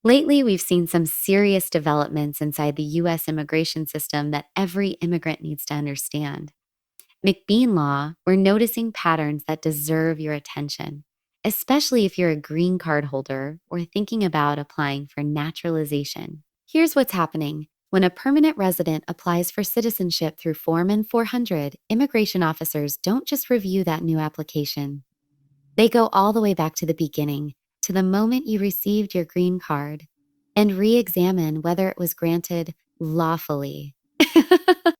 Lately, we've seen some serious developments inside the US immigration system that every immigrant needs to understand. McBean Law, we're noticing patterns that deserve your attention, especially if you're a green card holder or thinking about applying for naturalization. Here's what's happening. When a permanent resident applies for citizenship through Form N-400, immigration officers don't just review that new application. They go all the way back to the beginning, to the moment you received your green card, and re examine whether it was granted lawfully.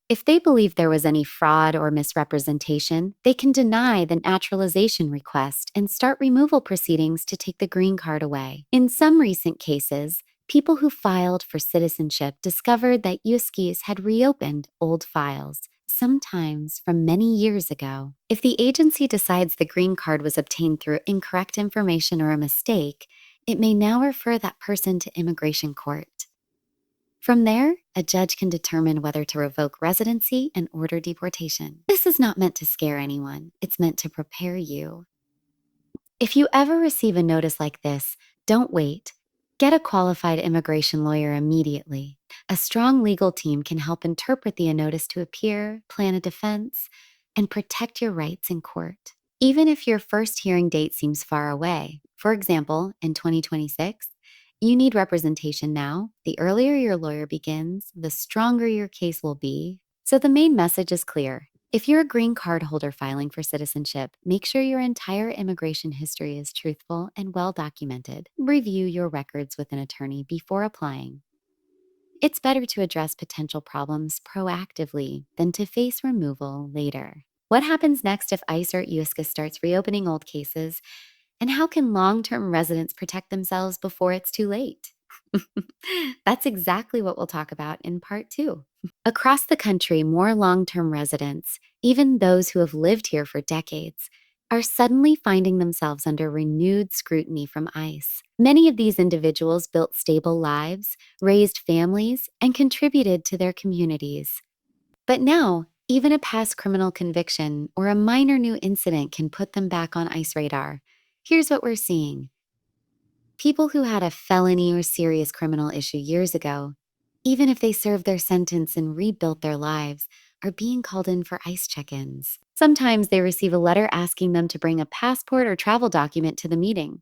If they believe there was any fraud or misrepresentation, they can deny the naturalization request and start removal proceedings to take the green card away. In some recent cases, people who filed for citizenship discovered that USCIS had reopened old files, sometimes from many years ago. If the agency decides the green card was obtained through incorrect information or a mistake, it may now refer that person to immigration court. From there, a judge can determine whether to revoke residency and order deportation. This is not meant to scare anyone. It's meant to prepare you. If you ever receive a notice like this, don't wait. Get a qualified immigration lawyer immediately. A strong legal team can help interpret the notice to appear, plan a defense, and protect your rights in court. Even if your first hearing date seems far away, for example, in 2026, you need representation now. The earlier your lawyer begins, the stronger your case will be. So the main message is clear. If you're a green card holder filing for citizenship, make sure your entire immigration history is truthful and well documented. Review your records with an attorney before applying. It's better to address potential problems proactively than to face removal later. What happens next if ICE or USCIS starts reopening old cases? And how can long-term residents protect themselves before it's too late? That's exactly what we'll talk about in part 2. Across the country, more long-term residents, even those who have lived here for decades, are suddenly finding themselves under renewed scrutiny from ICE. Many of these individuals built stable lives, raised families, and contributed to their communities. But now, even a past criminal conviction or a minor new incident can put them back on ICE radar. Here's what we're seeing. People who had a felony or serious criminal issue years ago, even if they served their sentence and rebuilt their lives, are being called in for ICE check-ins. Sometimes they receive a letter asking them to bring a passport or travel document to the meeting.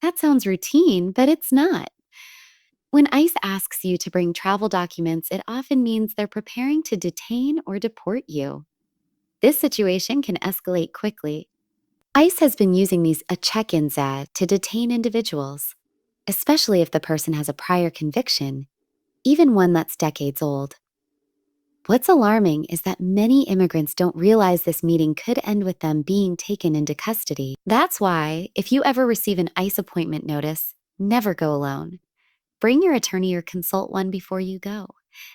That sounds routine, but it's not. When ICE asks you to bring travel documents, it often means they're preparing to detain or deport you. This situation can escalate quickly. ICE has been using these check-ins to detain individuals, especially if the person has a prior conviction, even one that's decades old. What's alarming is that many immigrants don't realize this meeting could end with them being taken into custody. That's why, if you ever receive an ICE appointment notice, never go alone. Bring your attorney or consult one before you go.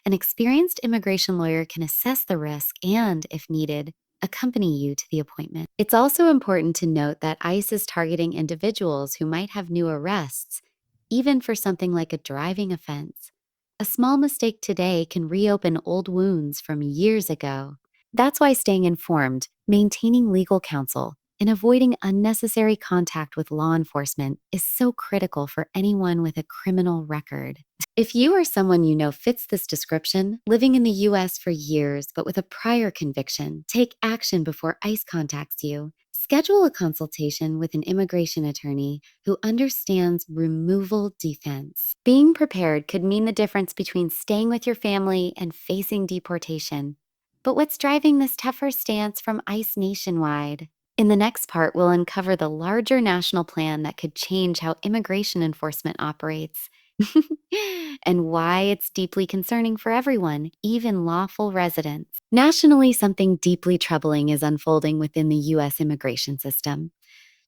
An experienced immigration lawyer can assess the risk and, if needed, accompany you to the appointment. It's also important to note that ICE is targeting individuals who might have new arrests, even for something like a driving offense. A small mistake today can reopen old wounds from years ago. That's why staying informed, maintaining legal counsel, and avoiding unnecessary contact with law enforcement is so critical for anyone with a criminal record. If you or someone you know fits this description, living in the US for years but with a prior conviction, take action before ICE contacts you. Schedule a consultation with an immigration attorney who understands removal defense. Being prepared could mean the difference between staying with your family and facing deportation. But what's driving this tougher stance from ICE nationwide? In the next part, we'll uncover the larger national plan that could change how immigration enforcement operates and why it's deeply concerning for everyone, even lawful residents. Nationally, something deeply troubling is unfolding within the U.S. immigration system.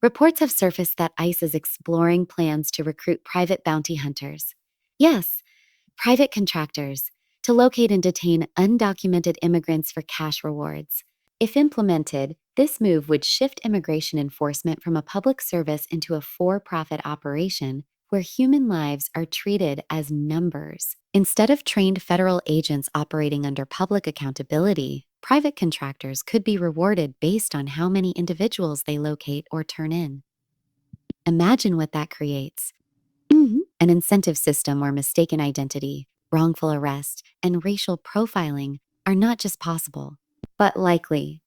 Reports have surfaced that ICE is exploring plans to recruit private bounty hunters. Yes, private contractors to locate and detain undocumented immigrants for cash rewards. If implemented, this move would shift immigration enforcement from a public service into a for-profit operation where human lives are treated as numbers. Instead of trained federal agents operating under public accountability, private contractors could be rewarded based on how many individuals they locate or turn in. Imagine what that creates. An incentive system where mistaken identity, wrongful arrest, and racial profiling are not just possible, but likely.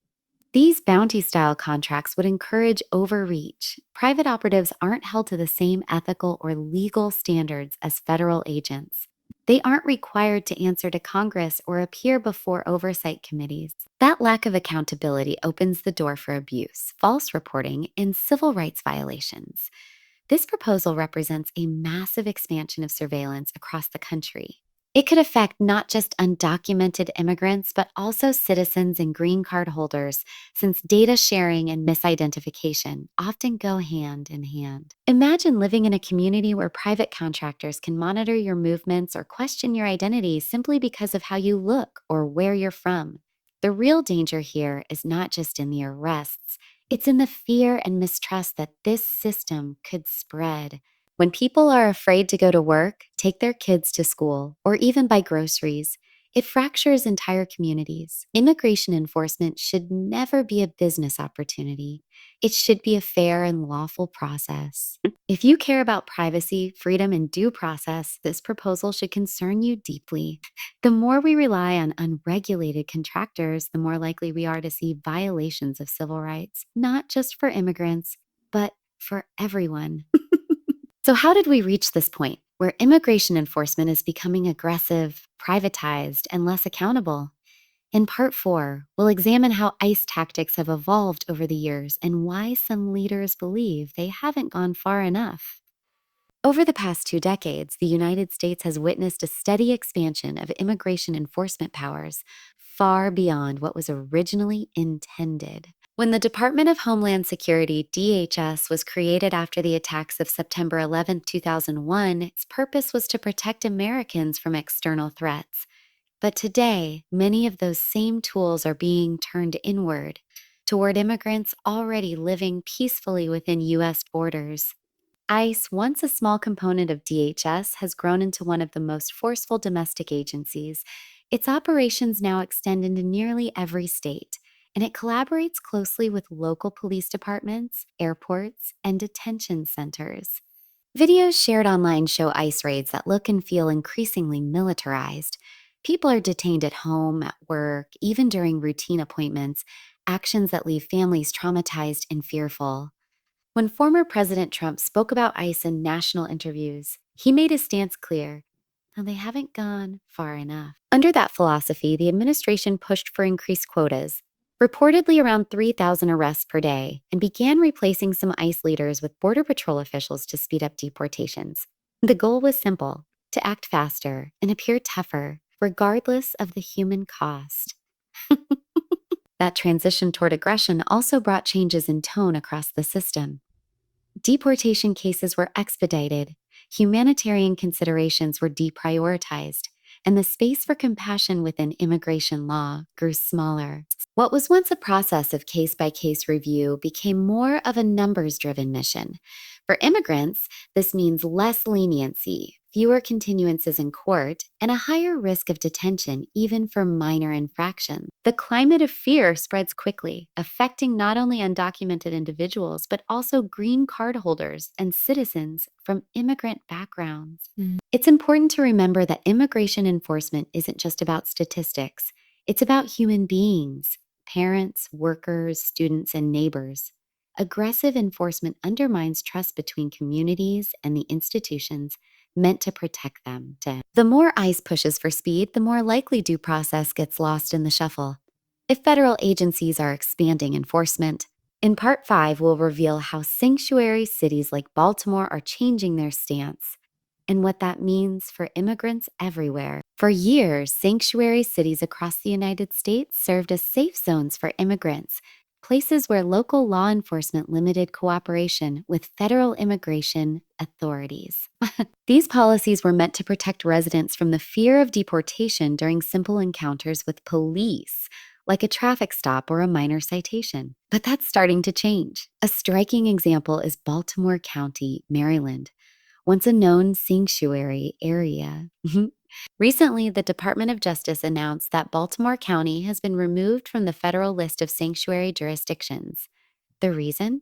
These bounty style contracts would encourage overreach. Private operatives aren't held to the same ethical or legal standards as federal agents. They aren't required to answer to Congress or appear before oversight committees. That lack of accountability opens the door for abuse, false reporting, and civil rights violations. This proposal represents a massive expansion of surveillance across the country. It could affect not just undocumented immigrants, but also citizens and green card holders, since data sharing and misidentification often go hand in hand. Imagine living in a community where private contractors can monitor your movements or question your identity simply because of how you look or where you're from. The real danger here is not just in the arrests, it's in the fear and mistrust that this system could spread. When people are afraid to go to work, take their kids to school, or even buy groceries, it fractures entire communities. Immigration enforcement should never be a business opportunity. It should be a fair and lawful process. If you care about privacy, freedom, and due process, this proposal should concern you deeply. The more we rely on unregulated contractors, the more likely we are to see violations of civil rights, not just for immigrants, but for everyone. So, how did we reach this point where immigration enforcement is becoming aggressive, privatized, and less accountable? In part 4, we'll examine how ICE tactics have evolved over the years and why some leaders believe they haven't gone far enough. Over the past 2 decades, the United States has witnessed a steady expansion of immigration enforcement powers far beyond what was originally intended. When the Department of Homeland Security, DHS, was created after the attacks of September 11, 2001, its purpose was to protect Americans from external threats. But today, many of those same tools are being turned inward, toward immigrants already living peacefully within U.S. borders. ICE, once a small component of DHS, has grown into one of the most forceful domestic agencies. Its operations now extend into nearly every state, and it collaborates closely with local police departments, airports, and detention centers. Videos shared online show ICE raids that look and feel increasingly militarized. People are detained at home, at work, even during routine appointments, actions that leave families traumatized and fearful. When former President Trump spoke about ICE in national interviews, he made his stance clear. And they haven't gone far enough. Under that philosophy, the administration pushed for increased quotas, reportedly around 3,000 arrests per day, and began replacing some ICE leaders with Border Patrol officials to speed up deportations. The goal was simple: to act faster and appear tougher, regardless of the human cost. That transition toward aggression also brought changes in tone across the system. Deportation cases were expedited, humanitarian considerations were deprioritized, and the space for compassion within immigration law grew smaller. What was once a process of case by case review became more of a numbers driven mission. For immigrants, this means less leniency, fewer continuances in court, and a higher risk of detention, even for minor infractions. The climate of fear spreads quickly, affecting not only undocumented individuals, but also green card holders and citizens from immigrant backgrounds. It's important to remember that immigration enforcement isn't just about statistics, it's about human beings, parents, workers, students, and neighbors. Aggressive enforcement undermines trust between communities and the institutions meant to protect them. The more ICE pushes for speed, the more likely due process gets lost in the shuffle. If federal agencies are expanding enforcement, in Part 5, we'll reveal how sanctuary cities like Baltimore are changing their stance and what that means for immigrants everywhere. For years, sanctuary cities across the United States served as safe zones for immigrants, places where local law enforcement limited cooperation with federal immigration authorities. These policies were meant to protect residents from the fear of deportation during simple encounters with police, like a traffic stop or a minor citation. But that's starting to change. A striking example is Baltimore County, Maryland, once a known sanctuary area. Recently, the Department of Justice announced that Baltimore County has been removed from the federal list of sanctuary jurisdictions. The reason?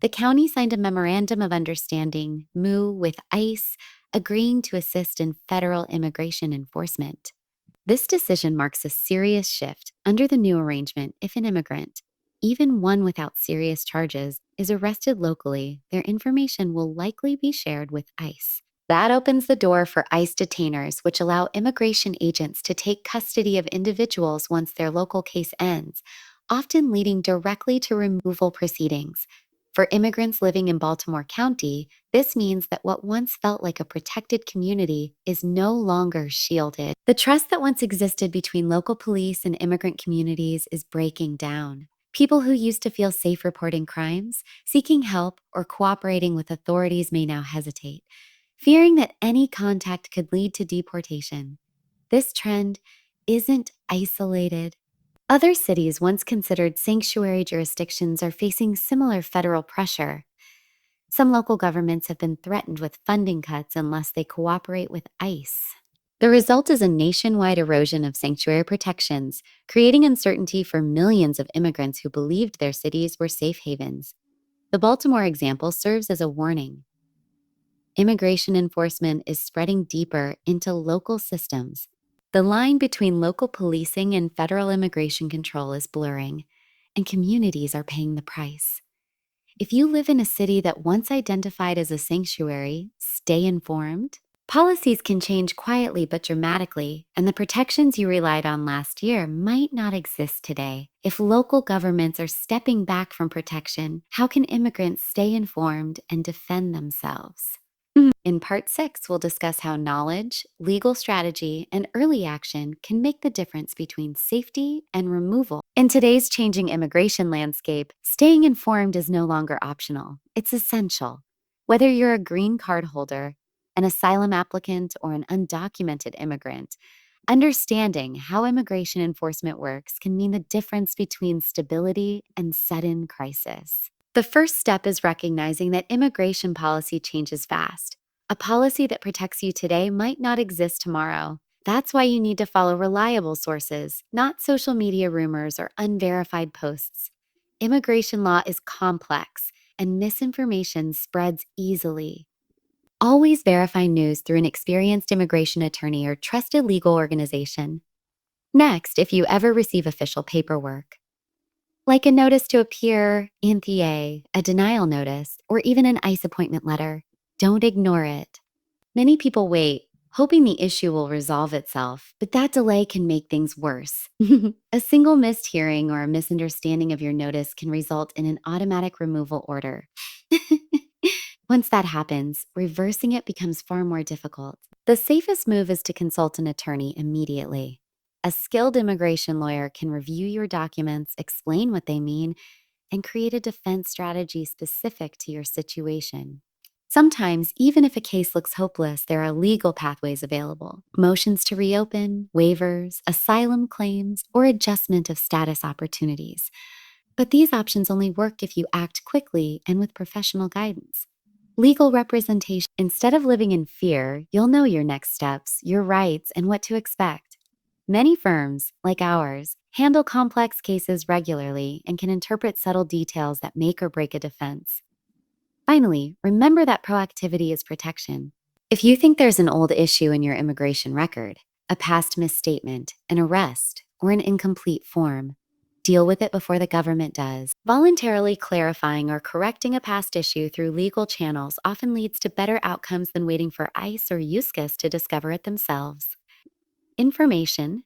the county signed a Memorandum of Understanding, MOU, with ICE, agreeing to assist in federal immigration enforcement. This decision marks a serious shift. Under the new arrangement, if an immigrant, even one without serious charges, is arrested locally, their information will likely be shared with ICE. That opens the door for ICE detainers, which allow immigration agents to take custody of individuals once their local case ends, often leading directly to removal proceedings. For immigrants living in Baltimore County, this means that what once felt like a protected community is no longer shielded. The trust that once existed between local police and immigrant communities is breaking down. People who used to feel safe reporting crimes, seeking help, or cooperating with authorities may now hesitate, fearing that any contact could lead to deportation. This trend isn't isolated. Other cities once considered sanctuary jurisdictions are facing similar federal pressure. Some local governments have been threatened with funding cuts unless they cooperate with ICE. The result is a nationwide erosion of sanctuary protections, creating uncertainty for millions of immigrants who believed their cities were safe havens. The Baltimore example serves as a warning. Immigration enforcement is spreading deeper into local systems. The line between local policing and federal immigration control is blurring, and communities are paying the price. If you live in a city that once identified as a sanctuary, stay informed. Policies can change quietly but dramatically, and the protections you relied on last year might not exist today. If local governments are stepping back from protection, how can immigrants stay informed and defend themselves? In Part 6, we'll discuss how knowledge, legal strategy, and early action can make the difference between safety and removal. In today's changing immigration landscape, staying informed is no longer optional. It's essential. Whether you're a green card holder, an asylum applicant, or an undocumented immigrant, understanding how immigration enforcement works can mean the difference between stability and sudden crisis. The first step is recognizing that immigration policy changes fast. A policy that protects you today might not exist tomorrow. That's why you need to follow reliable sources, not social media rumors or unverified posts. Immigration law is complex, and misinformation spreads easily. Always verify news through an experienced immigration attorney or trusted legal organization. Next, if you ever receive official paperwork, like a notice to appear, NTA, a denial notice, or even an ICE appointment letter, don't ignore it. Many people wait, hoping the issue will resolve itself, but that delay can make things worse. A single missed hearing or a misunderstanding of your notice can result in an automatic removal order. Once that happens, reversing it becomes far more difficult. The safest move is to consult an attorney immediately. A skilled immigration lawyer can review your documents, explain what they mean, and create a defense strategy specific to your situation. Sometimes, even if a case looks hopeless, there are legal pathways available: motions to reopen, waivers, asylum claims, or adjustment of status opportunities. But these options only work if you act quickly and with professional guidance. Legal representation. Instead of living in fear, you'll know your next steps, your rights, and what to expect. Many firms, like ours, handle complex cases regularly and can interpret subtle details that make or break a defense. Finally, remember that proactivity is protection. If you think there's an old issue in your immigration record, a past misstatement, an arrest, or an incomplete form, deal with it before the government does. Voluntarily clarifying or correcting a past issue through legal channels often leads to better outcomes than waiting for ICE or USCIS to discover it themselves. Information,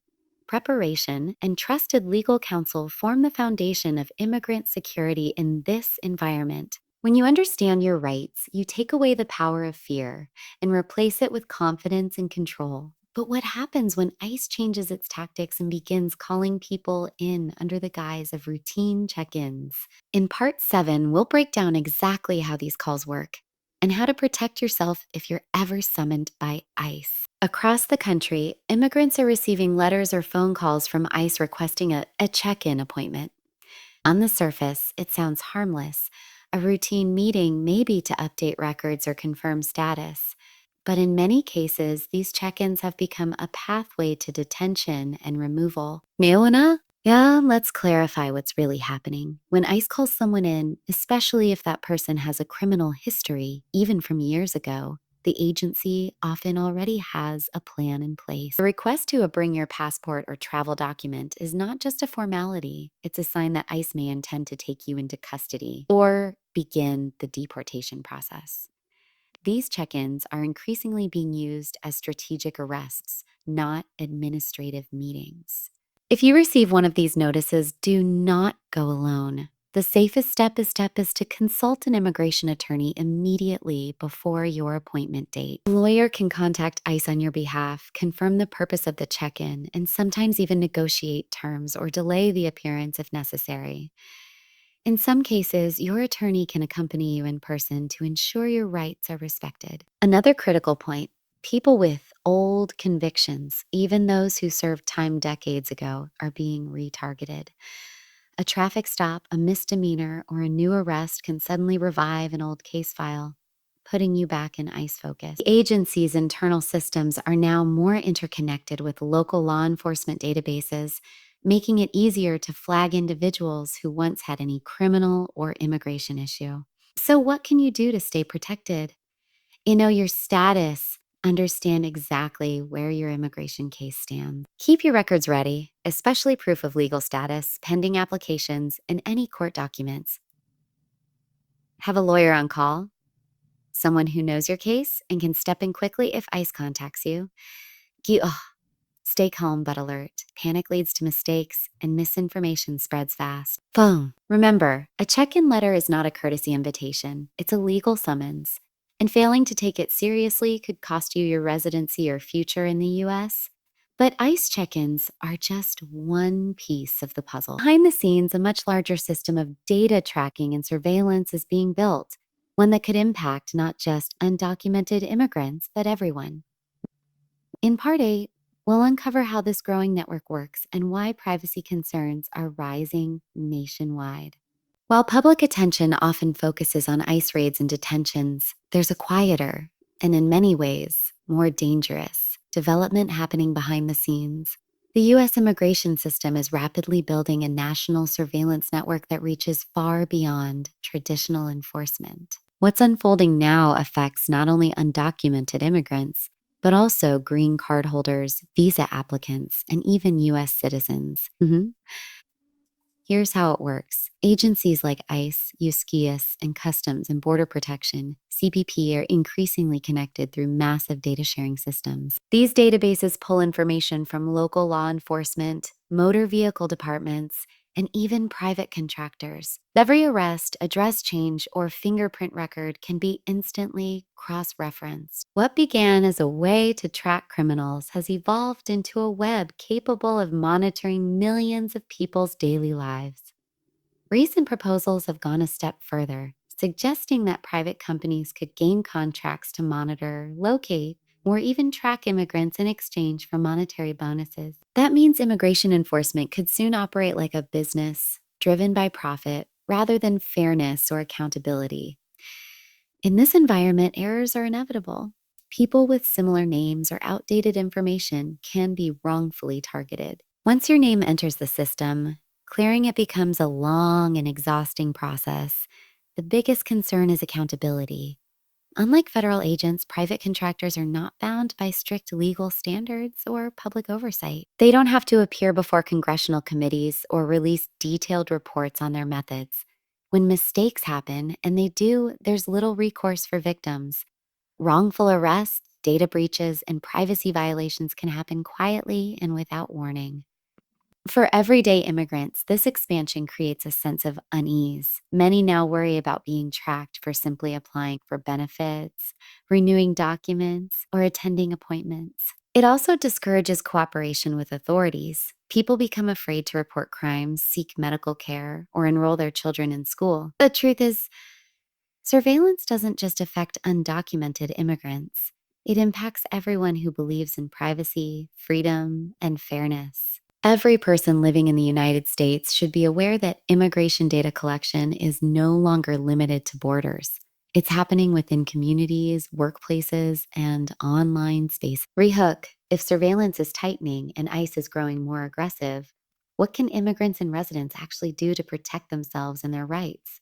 preparation, and trusted legal counsel form the foundation of immigrant security in this environment. When you understand your rights, you take away the power of fear and replace it with confidence and control. But what happens when ICE changes its tactics and begins calling people in under the guise of routine check-ins? In Part 7, we'll break down exactly how these calls work and how to protect yourself if you're ever summoned by ICE. Across the country, immigrants are receiving letters or phone calls from ICE requesting a check-in appointment. On the surface, it sounds harmless. A routine meeting may be to update records or confirm status. But in many cases, these check-ins have become a pathway to detention and removal. May una? Yeah, let's clarify what's really happening. When ICE calls someone in, especially if that person has a criminal history, even from years ago, the agency often already has a plan in place. The request to bring your passport or travel document is not just a formality, it's a sign that ICE may intend to take you into custody or begin the deportation process. These check ins are increasingly being used as strategic arrests, not administrative meetings. If you receive one of these notices, do not go alone. The safest step is to consult an immigration attorney immediately before your appointment date. A lawyer can contact ICE on your behalf, confirm the purpose of the check in, and sometimes even negotiate terms or delay the appearance if necessary. In some cases, your attorney can accompany you in person to ensure your rights are respected. Another critical point: people with old convictions, even those who served time decades ago, are being retargeted. A traffic stop, a misdemeanor, or a new arrest can suddenly revive an old case file, putting you back in ICE focus. The agency's internal systems are now more interconnected with local law enforcement databases, making it easier to flag individuals who once had any criminal or immigration issue. So, what can you do to stay protected? Your status, understand exactly where your immigration case stands. Keep your records ready, especially proof of legal status, pending applications, and any court documents. Have a lawyer on call, someone who knows your case and can step in quickly if ICE contacts you. Ge- ugh, Stay calm but alert. Panic leads to mistakes, and misinformation spreads fast. Phone. Remember, a check in letter is not a courtesy invitation, it's a legal summons. And failing to take it seriously could cost you your residency or future in the US. But ICE check ins are just one piece of the puzzle. Behind the scenes, a much larger system of data tracking and surveillance is being built, one that could impact not just undocumented immigrants, but everyone. In Part 8, we'll uncover how this growing network works and why privacy concerns are rising nationwide. While public attention often focuses on ICE raids and detentions, there's a quieter, and in many ways, more dangerous development happening behind the scenes. The U.S. immigration system is rapidly building a national surveillance network that reaches far beyond traditional enforcement. What's unfolding now affects not only undocumented immigrants, but also green card holders, visa applicants, and even U.S. citizens. Here's how it works. Agencies like ICE, USCIS, and Customs and Border Protection, CBP, are increasingly connected through massive data sharing systems. These databases pull information from local law enforcement, motor vehicle departments, and even private contractors. Every arrest, address change, or fingerprint record can be instantly cross referenced. What began as a way to track criminals has evolved into a web capable of monitoring millions of people's daily lives. Recent proposals have gone a step further, suggesting that private companies could gain contracts to monitor, locate, or even track immigrants in exchange for monetary bonuses. That means immigration enforcement could soon operate like a business, driven by profit, rather than fairness or accountability. In this environment, errors are inevitable. People with similar names or outdated information can be wrongfully targeted. Once your name enters the system, clearing it becomes a long and exhausting process. The biggest concern is accountability. Unlike federal agents, private contractors are not bound by strict legal standards or public oversight. They don't have to appear before congressional committees or release detailed reports on their methods. When mistakes happen, and they do, there's little recourse for victims. Wrongful arrests, data breaches, and privacy violations can happen quietly and without warning. For everyday immigrants, this expansion creates a sense of unease. Many now worry about being tracked for simply applying for benefits, renewing documents, or attending appointments. It also discourages cooperation with authorities. People become afraid to report crimes, seek medical care, or enroll their children in school. The truth is, surveillance doesn't just affect undocumented immigrants. It impacts everyone who believes in privacy, freedom, and fairness. Every person living in the United States should be aware that immigration data collection is no longer limited to borders. It's happening within communities, workplaces, and online space. Rehook: if surveillance is tightening and ICE is growing more aggressive, What can immigrants and residents actually do to protect themselves and their rights?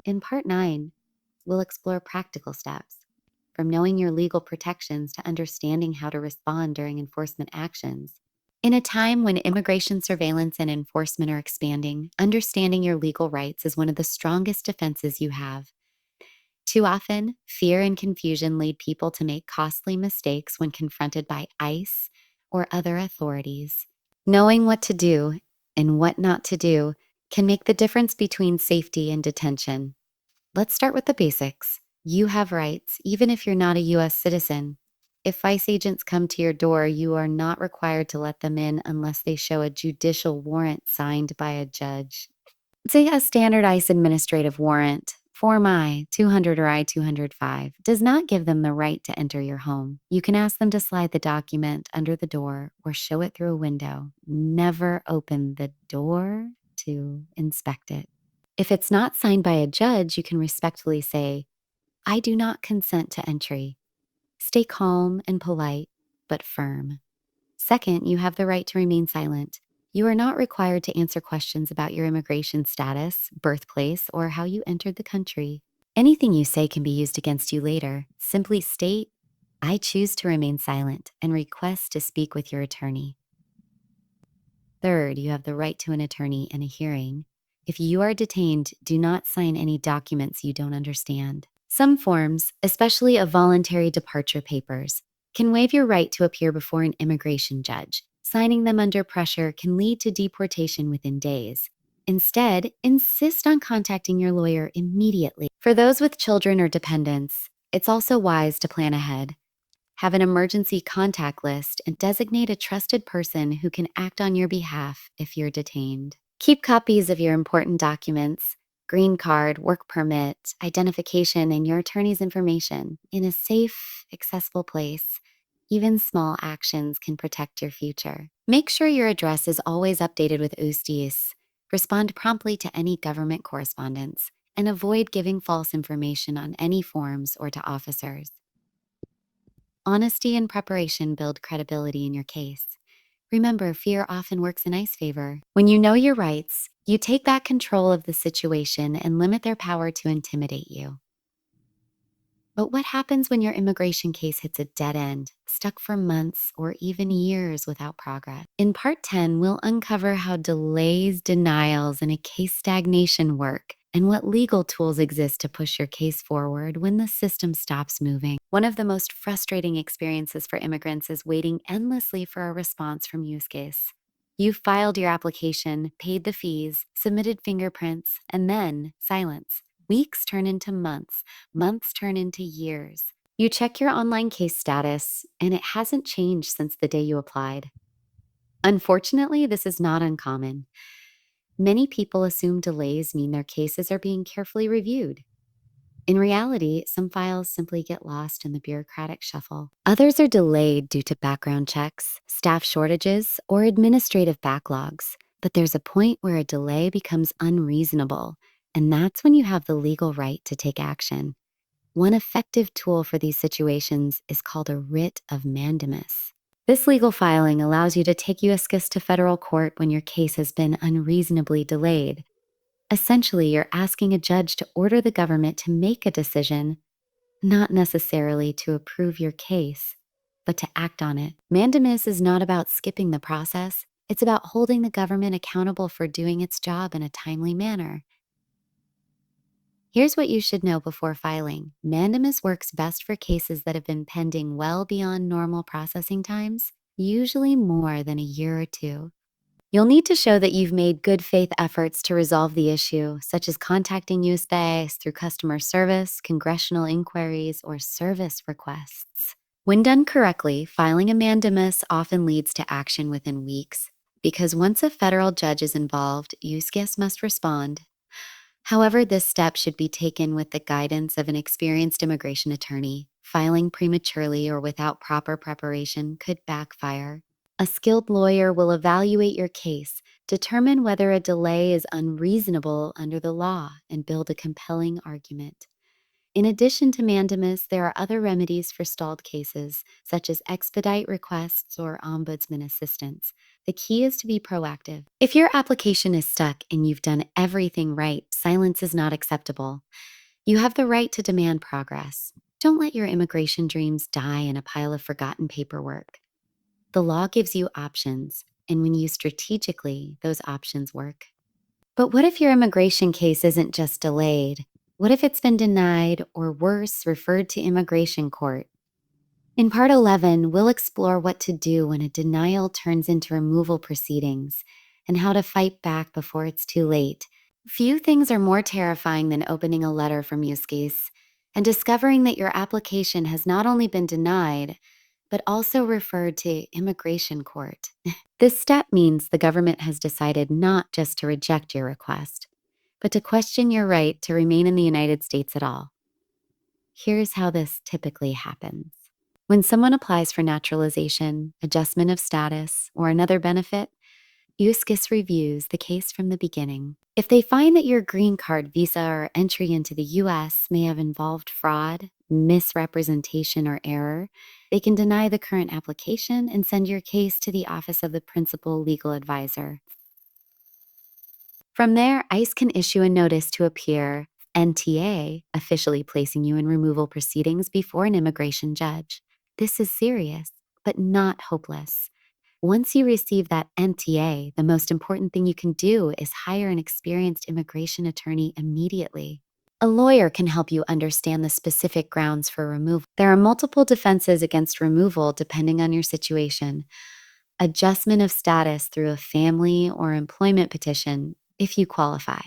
In Part 9, we'll explore practical steps, from knowing your legal protections to understanding how to respond during enforcement actions. In a time when immigration surveillance and enforcement are expanding, understanding your legal rights is one of the strongest defenses you have. Too often, fear and confusion lead people to make costly mistakes when confronted by ICE or other authorities. Knowing what to do and what not to do can make the difference between safety and detention. Let's start with the basics. You have rights, even if you're not a U.S. citizen. If ICE agents come to your door, you are not required to let them in unless they show a judicial warrant signed by a judge. Say a standard ICE administrative warrant, Form I-200 or I-205, does not give them the right to enter your home. You can ask them to slide the document under the door or show it through a window. Never open the door to inspect it. If it's not signed by a judge, you can respectfully say, "I do not consent to entry." Stay calm and polite, but firm. Second, you have the right to remain silent. You are not required to answer questions about your immigration status, birthplace, or how you entered the country. Anything you say can be used against you later. Simply state, "I choose to remain silent," and request to speak with your attorney. Third, you have the right to an attorney and a hearing. If you are detained, do not sign any documents you don't understand. Some forms, especially of voluntary departure papers, can waive your right to appear before an immigration judge. Signing them under pressure can lead to deportation within days. Instead, insist on contacting your lawyer immediately. For those with children or dependents, it's also wise to plan ahead. Have an emergency contact list and designate a trusted person who can act on your behalf if you're detained. Keep copies of your important documents, green card, work permit, identification, and your attorney's information in a safe, accessible place. Even small actions can protect your future. Make sure your address is always updated with Ustis. Respond promptly to any government correspondence, and avoid giving false information on any forms or to officers. Honesty and preparation build credibility in your case. Remember, fear often works in ICE favor. When you know your rights, you take back control of the situation and limit their power to intimidate you. But what happens when your immigration case hits a dead end, stuck for months or even years without progress? In Part 10, we'll uncover how delays, denials, and a case stagnation work, and what legal tools exist to push your case forward when the system stops moving. One of the most frustrating experiences for immigrants is waiting endlessly for a response from USCIS. You've filed your application, paid the fees, submitted fingerprints, and then silence. Weeks turn into months. Months turn into years. You check your online case status, and it hasn't changed since the day you applied. Unfortunately, this is not uncommon. Many people assume delays mean their cases are being carefully reviewed. In reality, some files simply get lost in the bureaucratic shuffle. Others are delayed due to background checks, staff shortages, or administrative backlogs. But there's a point where a delay becomes unreasonable, and that's when you have the legal right to take action. One effective tool for these situations is called a writ of mandamus. This legal filing allows you to take USCIS to federal court when your case has been unreasonably delayed. Essentially, you're asking a judge to order the government to make a decision, not necessarily to approve your case, but to act on it. Mandamus is not about skipping the process. It's about holding the government accountable for doing its job in a timely manner. Here's what you should know before filing. Mandamus works best for cases that have been pending well beyond normal processing times, usually more than a year or two. You'll need to show that you've made good faith efforts to resolve the issue, such as contacting USPS through customer service, congressional inquiries, or service requests. When done correctly, filing a mandamus often leads to action within weeks, because once a federal judge is involved, USCIS must respond. However, this step should be taken with the guidance of an experienced immigration attorney. Filing prematurely or without proper preparation could backfire. A skilled lawyer will evaluate your case, determine whether a delay is unreasonable under the law, and build a compelling argument. In addition to mandamus, there are other remedies for stalled cases, such as expedite requests or ombudsman assistance. The key is to be proactive. If your application is stuck and you've done everything right, silence is not acceptable. You have the right to demand progress. Don't let your immigration dreams die in a pile of forgotten paperwork. The law gives you options, and when used strategically, those options work. But what if your immigration case isn't just delayed? What if it's been denied or worse, referred to immigration court? In Part 11, we'll explore what to do when a denial turns into removal proceedings and how to fight back before it's too late. Few things are more terrifying than opening a letter from USCIS and discovering that your application has not only been denied, but also referred to immigration court. This step means the government has decided not just to reject your request, but to question your right to remain in the United States at all. Here's how this typically happens. When someone applies for naturalization, adjustment of status, or another benefit, USCIS reviews the case from the beginning. If they find that your green card, visa, or entry into the U.S. may have involved fraud, misrepresentation, or error, they can deny the current application and send your case to the Office of the Principal Legal Advisor. From there, ICE can issue a notice to appear, NTA, officially placing you in removal proceedings before an immigration judge. This is serious, but not hopeless. Once you receive that NTA, the most important thing you can do is hire an experienced immigration attorney immediately. A lawyer can help you understand the specific grounds for removal. There are multiple defenses against removal depending on your situation. Adjustment of status through a family or employment petition, if you qualify.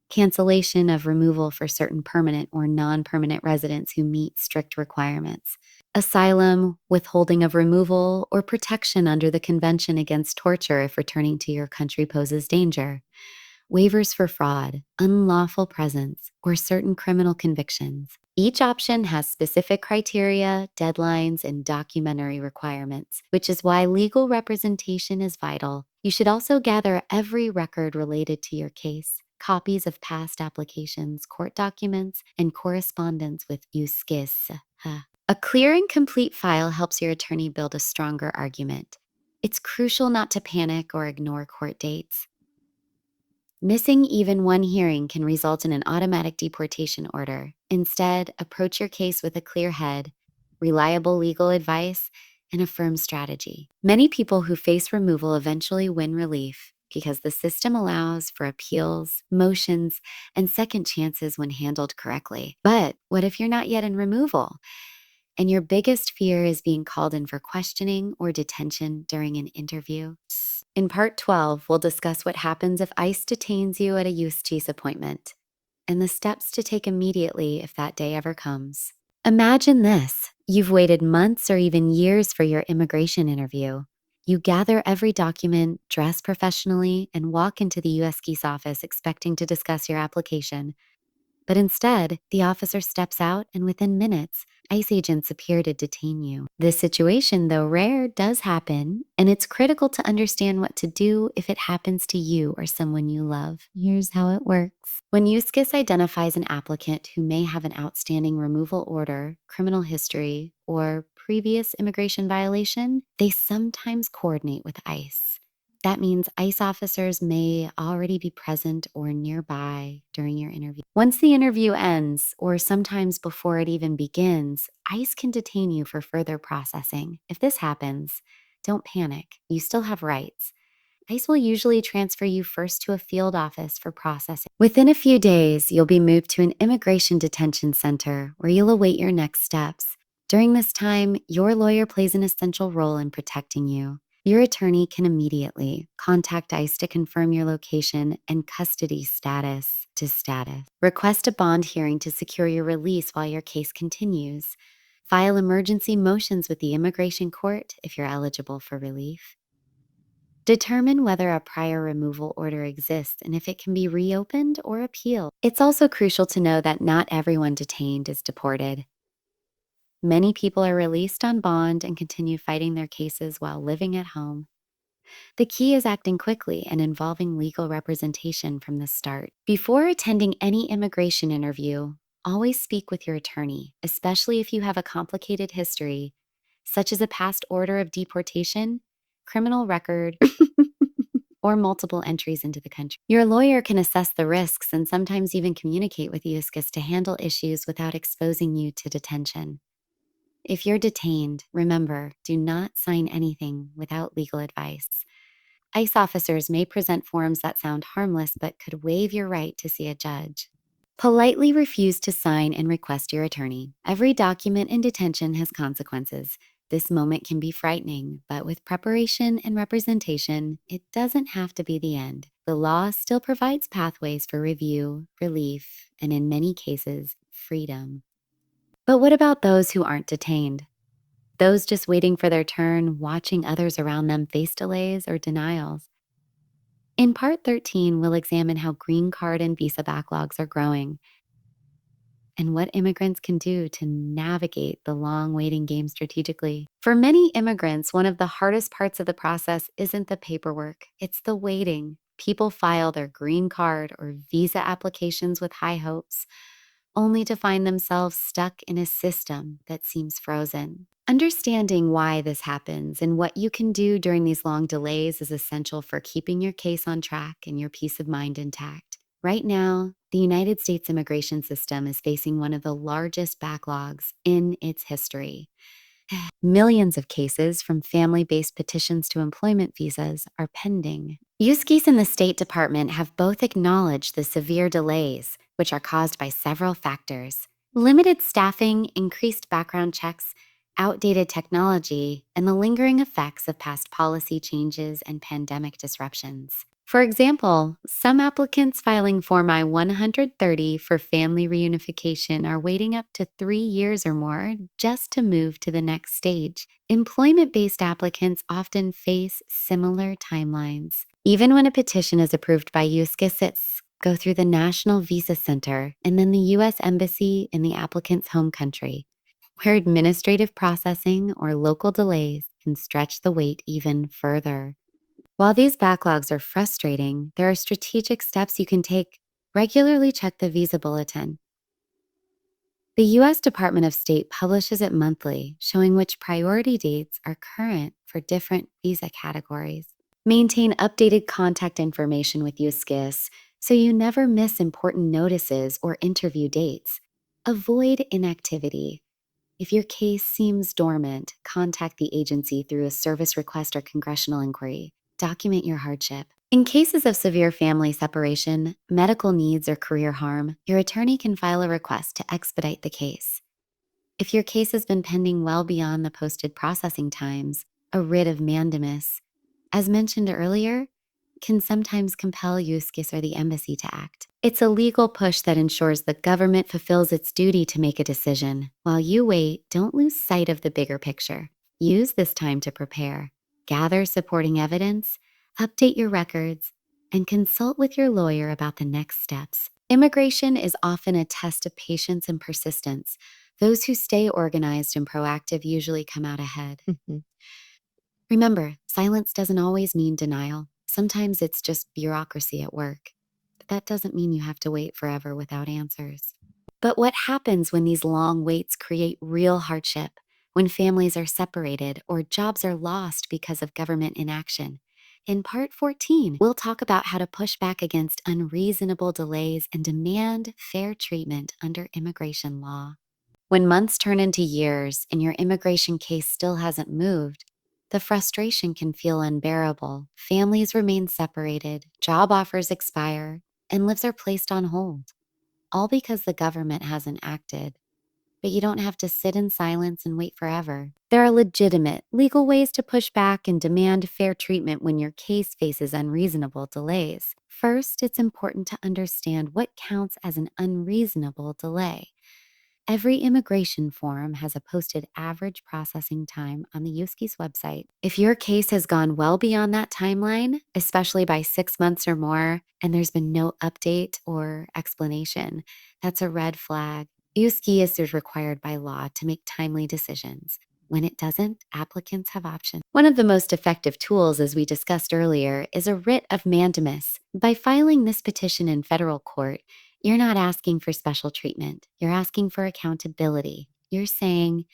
Cancellation of removal for certain permanent or non-permanent residents who meet strict requirements. Asylum, withholding of removal, or protection under the Convention Against Torture if returning to your country poses danger. Waivers for fraud, unlawful presence, or certain criminal convictions. Each option has specific criteria, deadlines, and documentary requirements, which is why legal representation is vital. You should also gather every record related to your case, copies of past applications, court documents, and correspondence with USCIS. A clear and complete file helps your attorney build a stronger argument. It's crucial not to panic or ignore court dates. Missing even one hearing can result in an automatic deportation order. Instead, approach your case with a clear head, reliable legal advice, and a firm strategy. Many people who face removal eventually win relief because the system allows for appeals, motions, and second chances when handled correctly. But what if you're not yet in removal? And your biggest fear is being called in for questioning or detention during an interview? In Part 12, we'll discuss what happens if ICE detains you at a USCIS appointment and the steps to take immediately if that day ever comes. Imagine this. You've waited months or even years for your immigration interview. You gather every document, dress professionally, and walk into the USCIS office expecting to discuss your application. But instead, the officer steps out and within minutes, ICE agents appear to detain you. This situation, though rare, does happen, and it's critical to understand what to do if it happens to you or someone you love. Here's how it works. When USCIS identifies an applicant who may have an outstanding removal order, criminal history, or previous immigration violation, they sometimes coordinate with ICE. That means ICE officers may already be present or nearby during your interview. Once the interview ends, or sometimes before it even begins, ICE can detain you for further processing. If this happens, don't panic. You still have rights. ICE will usually transfer you first to a field office for processing. Within a few days, you'll be moved to an immigration detention center where you'll await your next steps. During this time, your lawyer plays an essential role in protecting you. Your attorney can immediately contact ICE to confirm your location and custody status to status. Request a bond hearing to secure your release while your case continues. File emergency motions with the immigration court if you're eligible for relief. Determine whether a prior removal order exists and if it can be reopened or appealed. It's also crucial to know that not everyone detained is deported. Many people are released on bond and continue fighting their cases while living at home. The key is acting quickly and involving legal representation from the start. Before attending any immigration interview, Always speak with your attorney, especially if you have a complicated history, such as a past order of deportation, criminal record, or multiple entries into the country. Your lawyer can assess the risks and sometimes even communicate with USCIS to handle issues without exposing you to detention. If you're detained, remember, do not sign anything without legal advice. ICE officers may present forms that sound harmless but could waive your right to see a judge. Politely refuse to sign and request your attorney. Every document in detention has consequences. This moment can be frightening, but with preparation and representation, it doesn't have to be the end. The law still provides pathways for review, relief, and in many cases, freedom. But what about those who aren't detained? Those just waiting for their turn, watching others around them face delays or denials. In Part 13, we'll examine how green card and visa backlogs are growing and what immigrants can do to navigate the long waiting game strategically. For many immigrants, one of the hardest parts of the process isn't the paperwork, it's the waiting. People file their green card or visa applications with high hopes, only to find themselves stuck in a system that seems frozen. Understanding why this happens and what you can do during these long delays is essential for keeping your case on track and your peace of mind intact. Right now, the United States immigration system is facing one of the largest backlogs in its history. Millions of cases, from family-based petitions to employment visas, are pending. USCIS and the State Department have both acknowledged the severe delays, which are caused by several factors: limited staffing, increased background checks, outdated technology, and the lingering effects of past policy changes and pandemic disruptions. For example, some applicants filing Form I-130 for family reunification are waiting up to 3 years or more just to move to the next stage. Employment-based applicants often face similar timelines. Even when a petition is approved by USCIS, it's go through the National Visa Center and then the U.S. Embassy in the applicant's home country, where administrative processing or local delays can stretch the wait even further. While these backlogs are frustrating, there are strategic steps you can take. Regularly check the visa bulletin. The U.S. Department of State publishes it monthly, showing which priority dates are current for different visa categories. Maintain updated contact information with USCIS so you never miss important notices or interview dates. Avoid inactivity. If your case seems dormant, contact the agency through a service request or congressional inquiry. Document your hardship. In cases of severe family separation, medical needs, or career harm, your attorney can file a request to expedite the case. If your case has been pending well beyond the posted processing times, a writ of mandamus, as mentioned earlier, can sometimes compel USCIS or the embassy to act. It's a legal push that ensures the government fulfills its duty to make a decision. While you wait, don't lose sight of the bigger picture. Use this time to prepare. Gather supporting evidence, update your records, and consult with your lawyer about the next steps. Immigration is often a test of patience and persistence. Those who stay organized and proactive usually come out ahead. Remember, silence doesn't always mean denial. Sometimes it's just bureaucracy at work. But that doesn't mean you have to wait forever without answers. But what happens when these long waits create real hardship? When families are separated or jobs are lost because of government inaction? In Part 14, we'll talk about how to push back against unreasonable delays and demand fair treatment under immigration law. When months turn into years and your immigration case still hasn't moved, the frustration can feel unbearable. Families remain separated, job offers expire, and lives are placed on hold, all because the government hasn't acted. But you don't have to sit in silence and wait forever. There are legitimate, legal ways to push back and demand fair treatment when your case faces unreasonable delays. First, it's important to understand what counts as an unreasonable delay. Every immigration form has a posted average processing time on the USCIS website. If your case has gone well beyond that timeline, especially by 6 months or more, and there's been no update or explanation, that's a red flag. USCIS is required by law to make timely decisions. When it doesn't, applicants have options. One of the most effective tools, as we discussed earlier, is a writ of mandamus. By filing this petition in federal court, You're not asking for special treatment. You're asking for accountability. You're saying,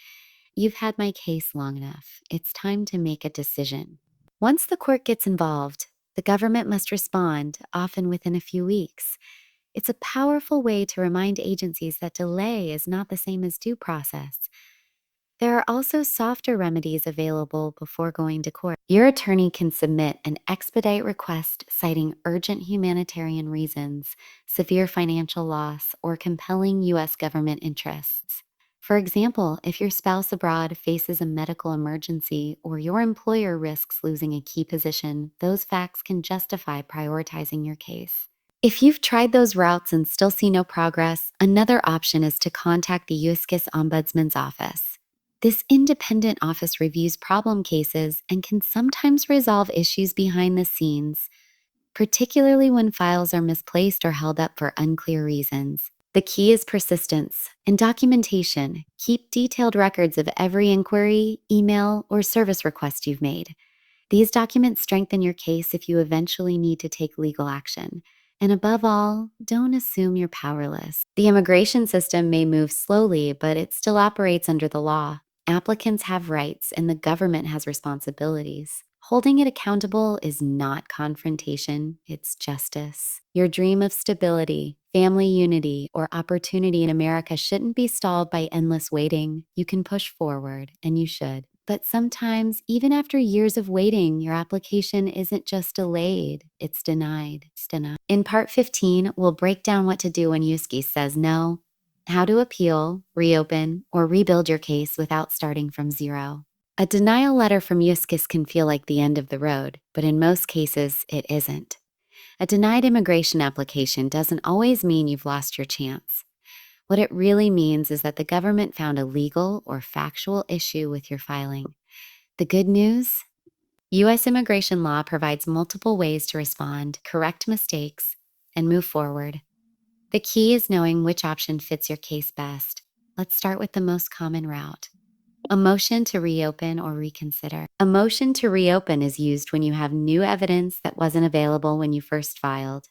you've had my case long enough. It's time to make a decision. Once the court gets involved, the government must respond, often within a few weeks. It's a powerful way to remind agencies that delay is not the same as due process. There are also softer remedies available before going to court. Your attorney can submit an expedite request citing urgent humanitarian reasons, severe financial loss, or compelling U.S. government interests. For example, if your spouse abroad faces a medical emergency or your employer risks losing a key position, those facts can justify prioritizing your case. If you've tried those routes and still see no progress, another option is to contact the USCIS Ombudsman's Office. This independent office reviews problem cases and can sometimes resolve issues behind the scenes, particularly when files are misplaced or held up for unclear reasons. The key is persistence and documentation. Keep detailed records of every inquiry, email, or service request you've made. These documents strengthen your case if you eventually need to take legal action. And above all, don't assume you're powerless. The immigration system may move slowly, but it still operates under the law. Applicants have rights, and the government has responsibilities. Holding it accountable is not confrontation, it's justice. Your dream of stability, family unity, or opportunity in America shouldn't be stalled by endless waiting. You can push forward, and you should. But sometimes, even after years of waiting, your application isn't just delayed, it's denied. It's denied. In part 15, we'll break down what to do when USCIS says no, how to appeal, reopen, or rebuild your case without starting from zero. A denial letter from USCIS can feel like the end of the road, but in most cases, it isn't. A denied immigration application doesn't always mean you've lost your chance. What it really means is that the government found a legal or factual issue with your filing. The good news? U.S. immigration law provides multiple ways to respond, correct mistakes, and move forward. The key is knowing which option fits your case best. Let's start with the most common route. A motion to reopen or reconsider. A motion to reopen is used when you have new evidence that wasn't available when you first filed.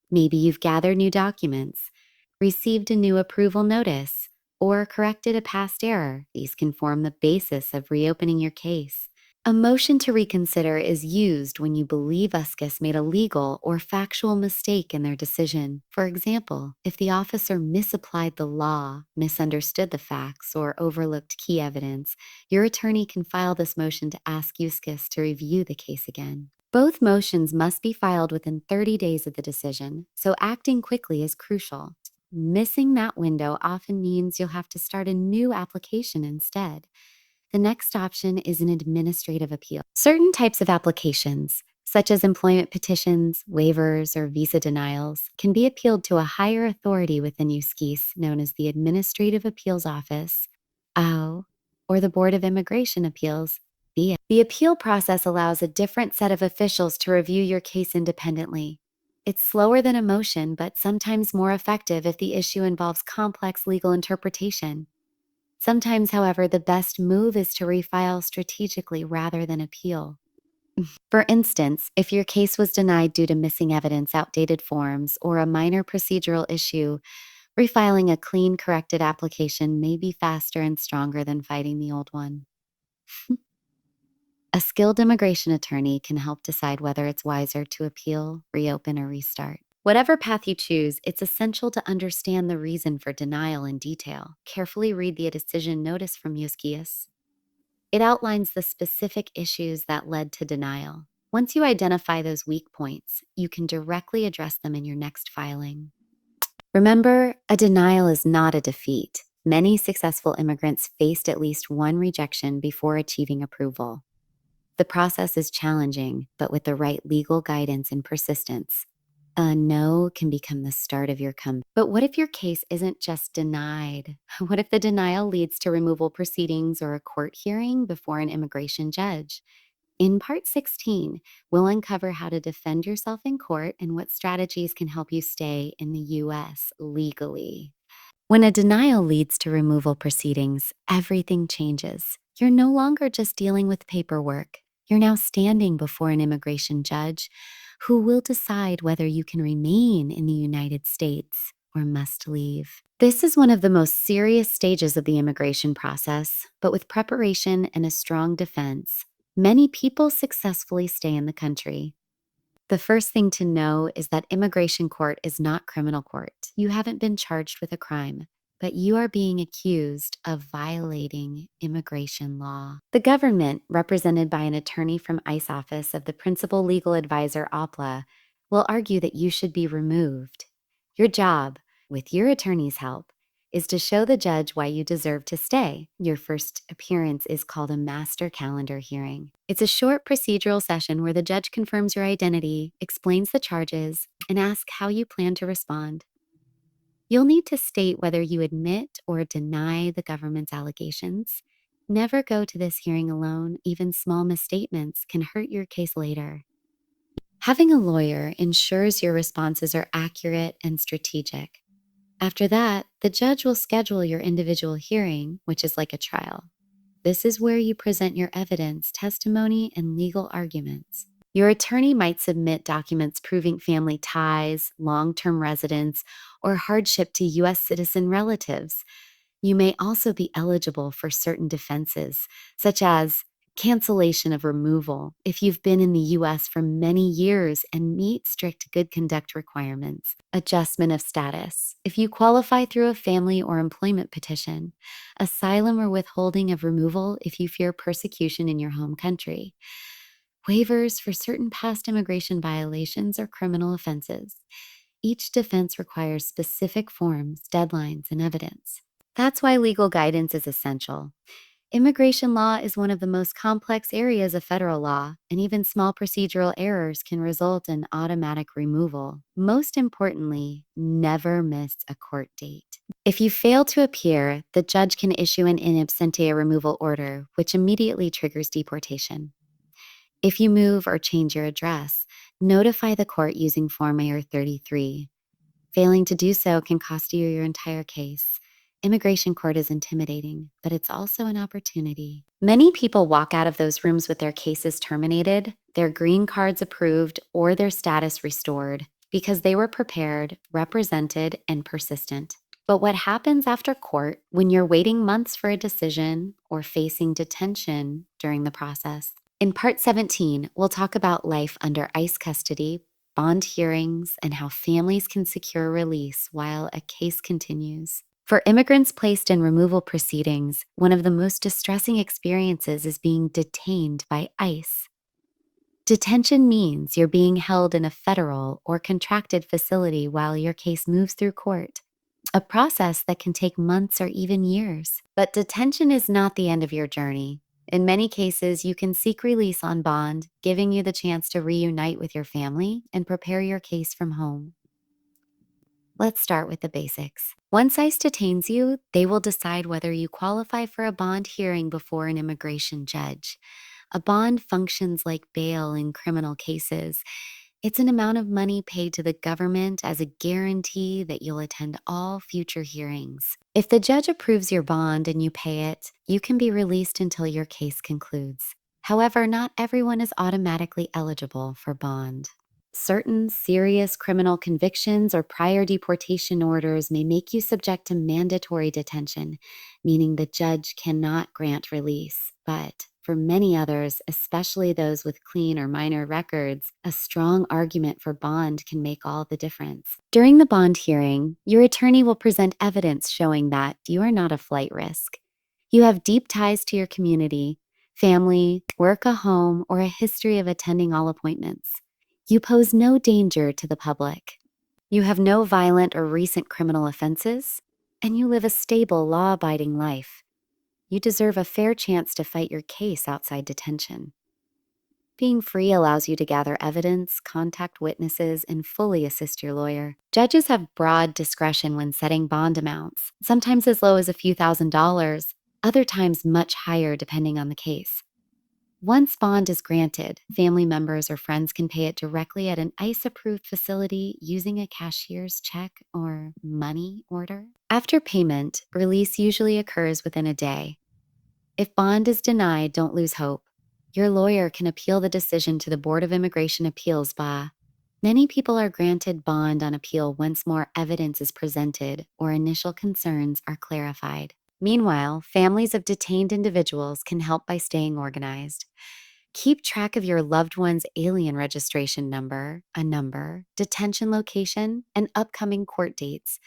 Maybe you've gathered new documents, received a new approval notice, or corrected a past error. These can form the basis of reopening your case. A motion to reconsider is used when you believe USCIS made a legal or factual mistake in their decision. For example, if the officer misapplied the law, misunderstood the facts, or overlooked key evidence, your attorney can file this motion to ask USCIS to review the case again. Both motions must be filed within 30 days of the decision, so acting quickly is crucial. Missing that window often means you'll have to start a new application instead. The next option is an administrative appeal. Certain types of applications, such as employment petitions, waivers, or visa denials, can be appealed to a higher authority within USCIS, known as the Administrative Appeals Office, AO, or the Board of Immigration Appeals, BIA. The appeal process allows a different set of officials to review your case independently. It's slower than a motion, but sometimes more effective if the issue involves complex legal interpretation. Sometimes, however, the best move is to refile strategically rather than appeal. For instance, if your case was denied due to missing evidence, outdated forms, or a minor procedural issue, refiling a clean, corrected application may be faster and stronger than fighting the old one. A skilled immigration attorney can help decide whether it's wiser to appeal, reopen, or restart. Whatever path you choose, it's essential to understand the reason for denial in detail. Carefully read the decision notice from USCIS. It outlines the specific issues that led to denial. Once you identify those weak points, you can directly address them in your next filing. Remember, a denial is not a defeat. Many successful immigrants faced at least one rejection before achieving approval. The process is challenging, but with the right legal guidance and persistence, a no can become the start of your comeback. But what if your case isn't just denied? What if the denial leads to removal proceedings or a court hearing before an immigration judge? In part 16, we'll uncover how to defend yourself in court and what strategies can help you stay in the U.S. legally. When a denial leads to removal proceedings, everything changes. You're no longer just dealing with paperwork. You're now standing before an immigration judge who will decide whether you can remain in the United States. or must leave. This is one of the most serious stages of the immigration process, but with preparation and a strong defense, many people successfully stay in the country. The first thing to know is that immigration court is not criminal court. You haven't been charged with a crime, but you are being accused of violating immigration law. The government, represented by an attorney from ICE office of the principal legal advisor OPLA, will argue that you should be removed. Your job, with your attorney's help, is to show the judge why you deserve to stay. Your first appearance is called a master calendar hearing. It's a short procedural session where the judge confirms your identity, explains the charges, and asks how you plan to respond. You'll need to state whether you admit or deny the government's allegations. Never go to this hearing alone. Even small misstatements can hurt your case later. Having a lawyer ensures your responses are accurate and strategic. After that, the judge will schedule your individual hearing, which is like a trial. This is where you present your evidence, testimony, and legal arguments. Your attorney might submit documents proving family ties, long-term residence, or hardship to U.S. citizen relatives. You may also be eligible for certain defenses, such as cancellation of removal if you've been in the U.S. for many years and meet strict good conduct requirements, adjustment of status if you qualify through a family or employment petition, asylum or withholding of removal if you fear persecution in your home country, waivers for certain past immigration violations or criminal offenses. Each defense requires specific forms, deadlines, and evidence. That's why legal guidance is essential. Immigration law is one of the most complex areas of federal law, and even small procedural errors can result in automatic removal. Most importantly, never miss a court date. If you fail to appear, the judge can issue an in absentia removal order, which immediately triggers deportation. If you move or change your address, notify the court using Form AR-33. Failing to do so can cost you your entire case. Immigration court is intimidating, but it's also an opportunity. Many people walk out of those rooms with their cases terminated, their green cards approved, or their status restored because they were prepared, represented, and persistent. But what happens after court when you're waiting months for a decision or facing detention during the process? In Part 17, we'll talk about life under ICE custody, bond hearings, and how families can secure release while a case continues. For immigrants placed in removal proceedings, one of the most distressing experiences is being detained by ICE. Detention means you're being held in a federal or contracted facility while your case moves through court, a process that can take months or even years. But detention is not the end of your journey. In many cases, you can seek release on bond, giving you the chance to reunite with your family and prepare your case from home. Let's start with the basics. Once ICE detains you, they will decide whether you qualify for a bond hearing before an immigration judge. A bond functions like bail in criminal cases. It's an amount of money paid to the government as a guarantee that you'll attend all future hearings. If the judge approves your bond and you pay it, you can be released until your case concludes. However, not everyone is automatically eligible for bond. Certain serious criminal convictions or prior deportation orders may make you subject to mandatory detention, meaning the judge cannot grant release. But for many others, especially those with clean or minor records, a strong argument for bond can make all the difference. During the bond hearing, your attorney will present evidence showing that you are not a flight risk. You have deep ties to your community, family, work, a home, or a history of attending all appointments. You pose no danger to the public. You have no violent or recent criminal offenses, and you live a stable, law-abiding life. You deserve a fair chance to fight your case outside detention. Being free allows you to gather evidence, contact witnesses, and fully assist your lawyer. Judges have broad discretion when setting bond amounts, sometimes as low as a few $1,000s, other times much higher depending on the case. Once bond is granted, family members or friends can pay it directly at an ICE-approved facility using a cashier's check or money order. After payment, release usually occurs within a day. If bond is denied, don't lose hope. Your lawyer can appeal the decision to the Board of Immigration Appeals, BA. Many people are granted bond on appeal once more evidence is presented or initial concerns are clarified. Meanwhile, families of detained individuals can help by staying organized. Keep track of your loved one's alien registration number, a number, detention location, and upcoming court dates.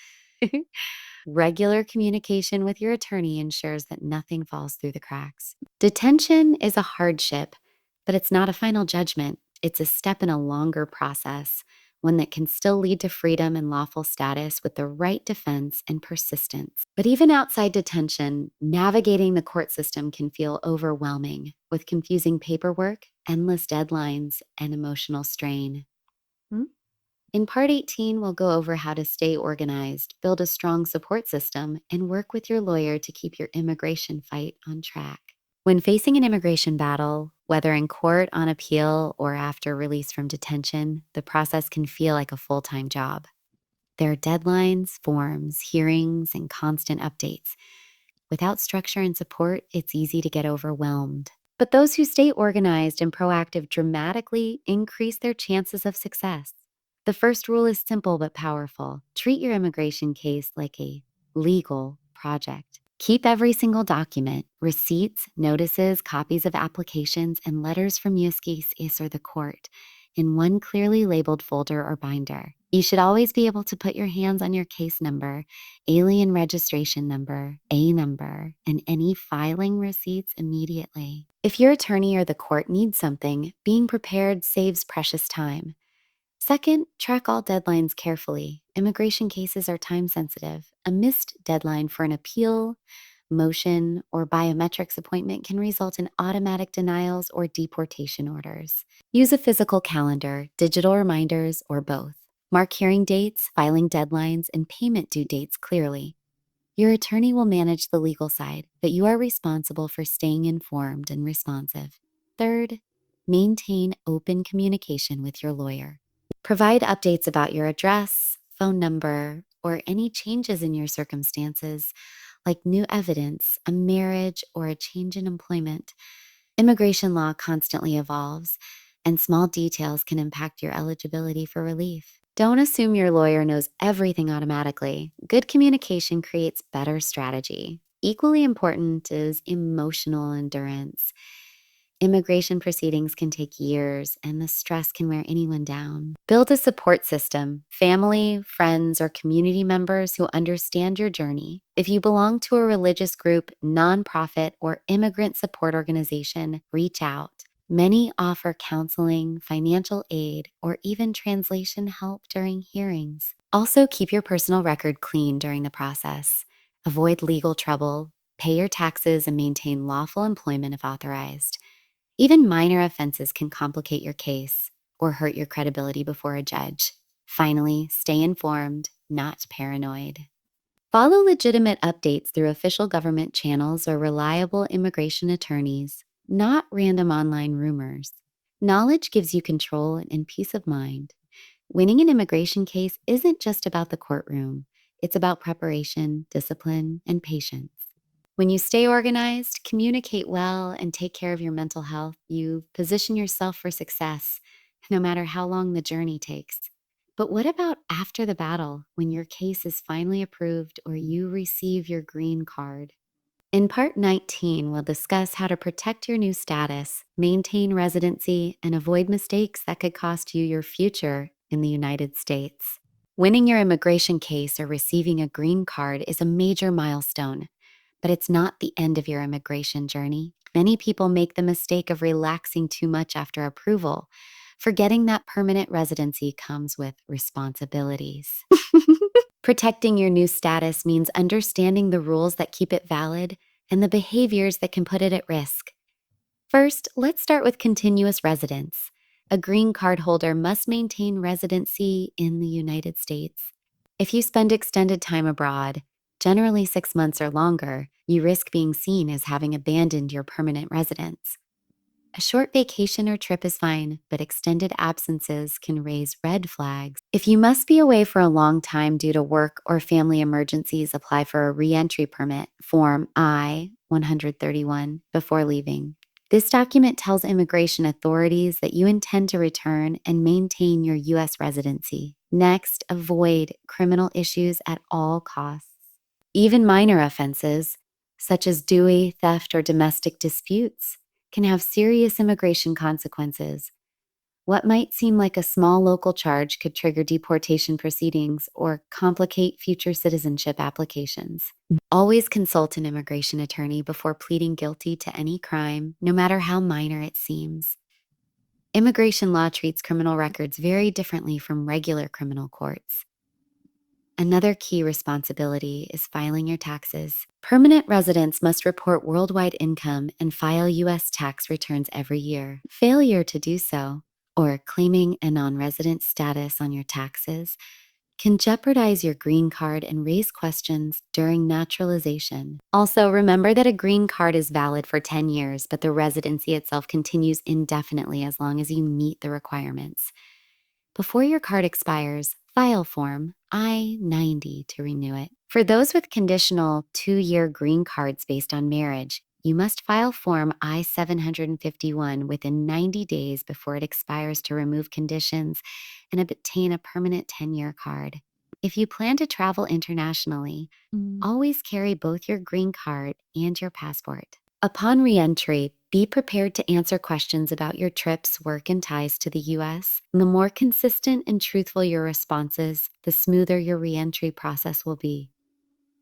Regular communication with your attorney ensures that nothing falls through the cracks. Detention is a hardship, but it's not a final judgment. It's a step in a longer process, one that can still lead to freedom and lawful status with the right defense and persistence. But even outside detention, navigating the court system can feel overwhelming with confusing paperwork, endless deadlines, and emotional strain. In Part 18, we'll go over how to stay organized, build a strong support system, and work with your lawyer to keep your immigration fight on track. When facing an immigration battle, whether in court, on appeal, or after release from detention, the process can feel like a full-time job. There are deadlines, forms, hearings, and constant updates. Without structure and support, it's easy to get overwhelmed. But those who stay organized and proactive dramatically increase their chances of success. The first rule is simple but powerful. Treat your immigration case like a legal project. Keep every single document, receipts, notices, copies of applications, and letters from USCIS or the court in one clearly labeled folder or binder. You should always be able to put your hands on your case number, alien registration number, A number, and any filing receipts immediately. If your attorney or the court needs something, being prepared saves precious time. Second, track all deadlines carefully. Immigration cases are time sensitive. A missed deadline for an appeal, motion, or biometrics appointment can result in automatic denials or deportation orders. Use a physical calendar, digital reminders, or both. Mark hearing dates, filing deadlines, and payment due dates clearly. Your attorney will manage the legal side, but you are responsible for staying informed and responsive. Third, maintain open communication with your lawyer. Provide updates about your address, phone number, or any changes in your circumstances, like new evidence, a marriage, or a change in employment. Immigration law constantly evolves, and small details can impact your eligibility for relief. Don't assume your lawyer knows everything automatically. Good communication creates better strategy. Equally important is emotional endurance. Immigration proceedings can take years, and the stress can wear anyone down. Build a support system, family, friends, or community members who understand your journey. If you belong to a religious group, nonprofit, or immigrant support organization, reach out. Many offer counseling, financial aid, or even translation help during hearings. Also, keep your personal record clean during the process. Avoid legal trouble, pay your taxes, and maintain lawful employment if authorized. Even minor offenses can complicate your case or hurt your credibility before a judge. Finally, stay informed, not paranoid. Follow legitimate updates through official government channels or reliable immigration attorneys, not random online rumors. Knowledge gives you control and peace of mind. Winning an immigration case isn't just about the courtroom. It's about preparation, discipline, and patience. When you stay organized, communicate well, and take care of your mental health, you position yourself for success, no matter how long the journey takes. But what about after the battle, when your case is finally approved or you receive your green card? In Part 19, we'll discuss how to protect your new status, maintain residency, and avoid mistakes that could cost you your future in the United States. Winning your immigration case or receiving a green card is a major milestone, but it's not the end of your immigration journey. Many people make the mistake of relaxing too much after approval, forgetting that permanent residency comes with responsibilities. Protecting your new status means understanding the rules that keep it valid and the behaviors that can put it at risk. First, let's start with continuous residence. A green card holder must maintain residency in the United States. If you spend extended time abroad, generally 6 months or longer, you risk being seen as having abandoned your permanent residence. A short vacation or trip is fine, but extended absences can raise red flags. If you must be away for a long time due to work or family emergencies, apply for a re-entry permit, Form I-131, before leaving. This document tells immigration authorities that you intend to return and maintain your U.S. residency. Next, avoid criminal issues at all costs. Even minor offenses, such as DUI, theft, or domestic disputes, can have serious immigration consequences. What might seem like a small local charge could trigger deportation proceedings or complicate future citizenship applications. Always consult an immigration attorney before pleading guilty to any crime, no matter how minor it seems. Immigration law treats criminal records very differently from regular criminal courts. Another key responsibility is filing your taxes. Permanent residents must report worldwide income and file U.S. tax returns every year. Failure to do so, or claiming a non-resident status on your taxes, can jeopardize your green card and raise questions during naturalization. Also, remember that a green card is valid for 10 years, but the residency itself continues indefinitely as long as you meet the requirements. Before your card expires, file Form I-90 to renew it. For those with conditional 2-year green cards based on marriage, you must file Form I-751 within 90 days before it expires to remove conditions and obtain a permanent 10-year card. If you plan to travel internationally, always carry both your green card and your passport. Upon re-entry, be prepared to answer questions about your trips, work, and ties to the U.S. The more consistent and truthful your responses, the smoother your re-entry process will be.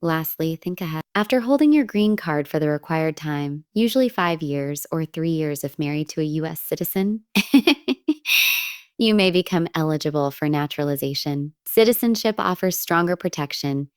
Lastly, think ahead. After holding your green card for the required time, usually 5 years or 3 years if married to a U.S. citizen, you may become eligible for naturalization. Citizenship offers stronger protection,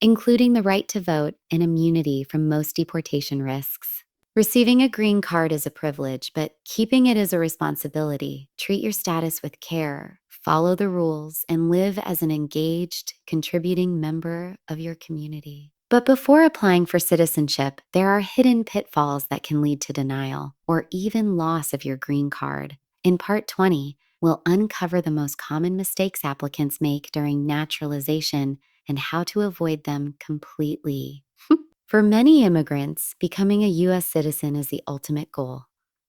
including the right to vote and immunity from most deportation risks. Receiving a green card is a privilege, but keeping it is a responsibility. Treat your status with care, follow the rules, and live as an engaged, contributing member of your community. But before applying for citizenship, there are hidden pitfalls that can lead to denial or even loss of your green card. In Part 20, we'll uncover the most common mistakes applicants make during naturalization and how to avoid them completely. For many immigrants, becoming a U.S. citizen is the ultimate goal,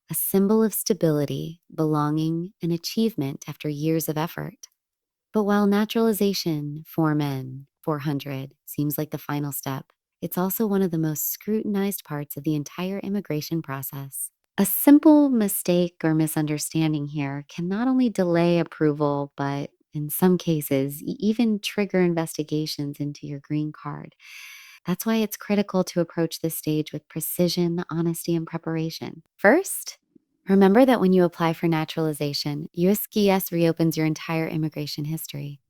a symbol of stability, belonging, and achievement after years of effort. But while naturalization, Form N 400, seems like the final step, it's also one of the most scrutinized parts of the entire immigration process. A simple mistake or misunderstanding here can not only delay approval, but in some cases, even trigger investigations into your green card. That's why it's critical to approach this stage with precision, honesty, and preparation. First, remember that when you apply for naturalization, USCIS reopens your entire immigration history.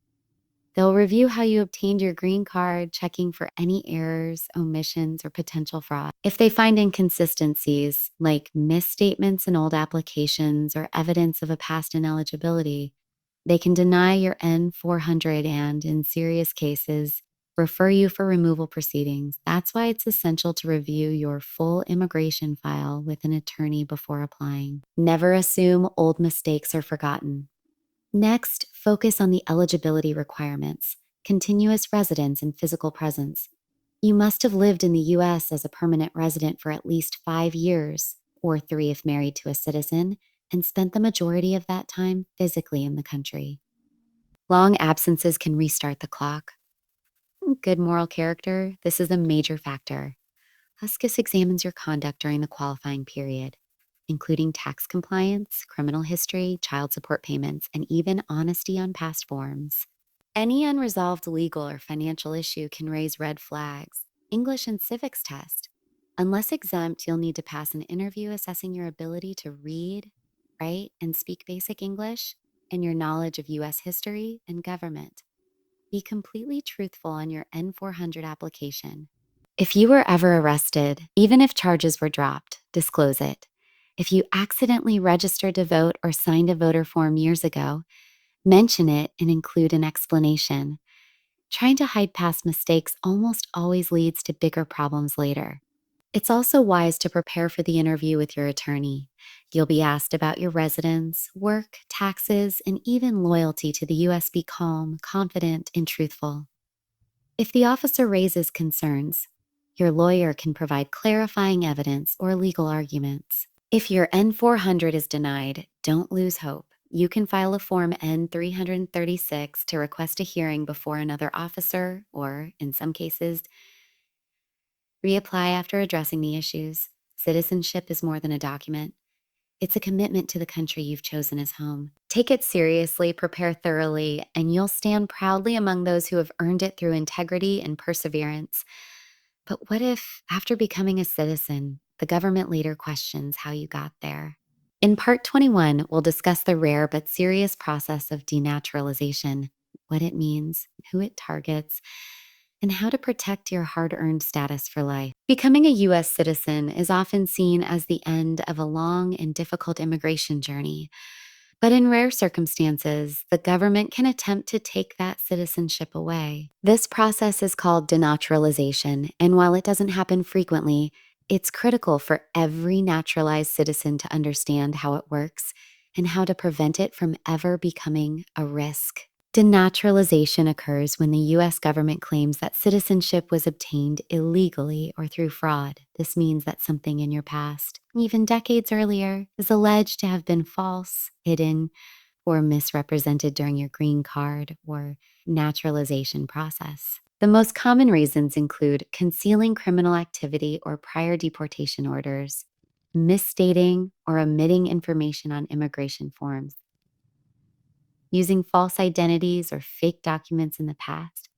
They'll review how you obtained your green card, checking for any errors, omissions, or potential fraud. If they find inconsistencies, like misstatements in old applications or evidence of a past ineligibility, they can deny your N-400 and, in serious cases, refer you for removal proceedings. That's why it's essential to review your full immigration file with an attorney before applying. Never assume old mistakes are forgotten. Next, focus on the eligibility requirements, continuous residence and physical presence. You must have lived in the U.S. as a permanent resident for at least 5 years, or 3 if married to a citizen, and spent the majority of that time physically in the country. Long absences can restart the clock. Good moral character, this is a major factor. Huskus examines your conduct during the qualifying period, including tax compliance, criminal history, child support payments, and even honesty on past forms. Any unresolved legal or financial issue can raise red flags. English and civics test. Unless exempt, you'll need to pass an interview assessing your ability to read, write, and speak basic English, and your knowledge of U.S. history and government. Be completely truthful on your N-400 application. If you were ever arrested, even if charges were dropped, disclose it. If you accidentally registered to vote or signed a voter form years ago, mention it and include an explanation. Trying to hide past mistakes almost always leads to bigger problems later. It's also wise to prepare for the interview with your attorney. You'll be asked about your residence, work, taxes, and even loyalty to the U.S. Be calm, confident, and truthful. If the officer raises concerns, your lawyer can provide clarifying evidence or legal arguments. If your N-400 is denied, don't lose hope. You can file a Form N-336 to request a hearing before another officer, or, in some cases, reapply after addressing the issues. Citizenship is more than a document. It's a commitment to the country you've chosen as home. Take it seriously, prepare thoroughly, and you'll stand proudly among those who have earned it through integrity and perseverance. But what if, after becoming a citizen, the government later questions how you got there? In Part 21, we'll discuss the rare but serious process of denaturalization, what it means, who it targets, and how to protect your hard earned status for life. Becoming a U.S. citizen is often seen as the end of a long and difficult immigration journey. But in rare circumstances, the government can attempt to take that citizenship away. This process is called denaturalization, and while it doesn't happen frequently, it's critical for every naturalized citizen to understand how it works and how to prevent it from ever becoming a risk. Denaturalization occurs when the U.S. government claims that citizenship was obtained illegally or through fraud. This means that something in your past, even decades earlier, is alleged to have been false, hidden, or misrepresented during your green card or naturalization process. The most common reasons include concealing criminal activity or prior deportation orders, misstating or omitting information on immigration forms, using false identities or fake documents in the past,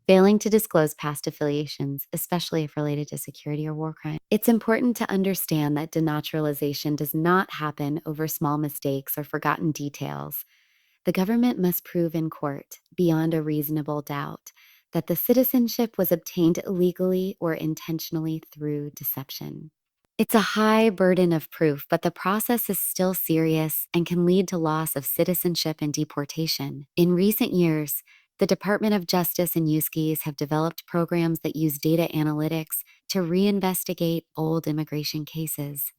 failing to disclose past affiliations, especially if related to security or war crime. It's important to understand that denaturalization does not happen over small mistakes or forgotten details. The government must prove in court, beyond a reasonable doubt, that the citizenship was obtained illegally or intentionally through deception. It's a high burden of proof, but the process is still serious and can lead to loss of citizenship and deportation. In recent years, the Department of Justice and USCIS have developed programs that use data analytics to reinvestigate old immigration cases.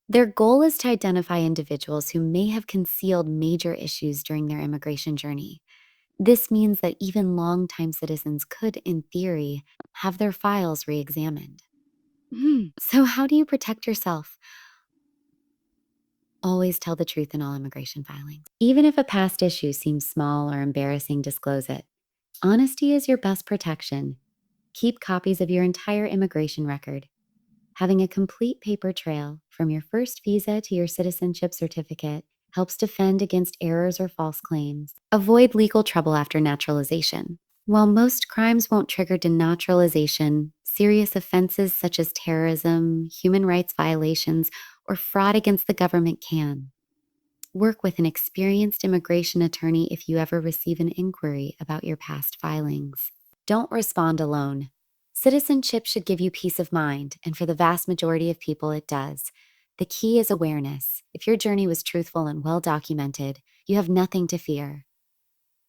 Their goal is to identify individuals who may have concealed major issues during their immigration journey. This means that even longtime citizens could, in theory, have their files re examined. So, how do you protect yourself? Always tell the truth in all immigration filings. Even if a past issue seems small or embarrassing, disclose it. Honesty is your best protection. Keep copies of your entire immigration record. Having a complete paper trail from your first visa to your citizenship certificate helps defend against errors or false claims. Avoid legal trouble after naturalization. While most crimes won't trigger denaturalization, serious offenses such as terrorism, human rights violations, or fraud against the government can. Work with an experienced immigration attorney if you ever receive an inquiry about your past filings. Don't respond alone. Citizenship should give you peace of mind, and for the vast majority of people, it does. The key is awareness. If your journey was truthful and well documented, you have nothing to fear.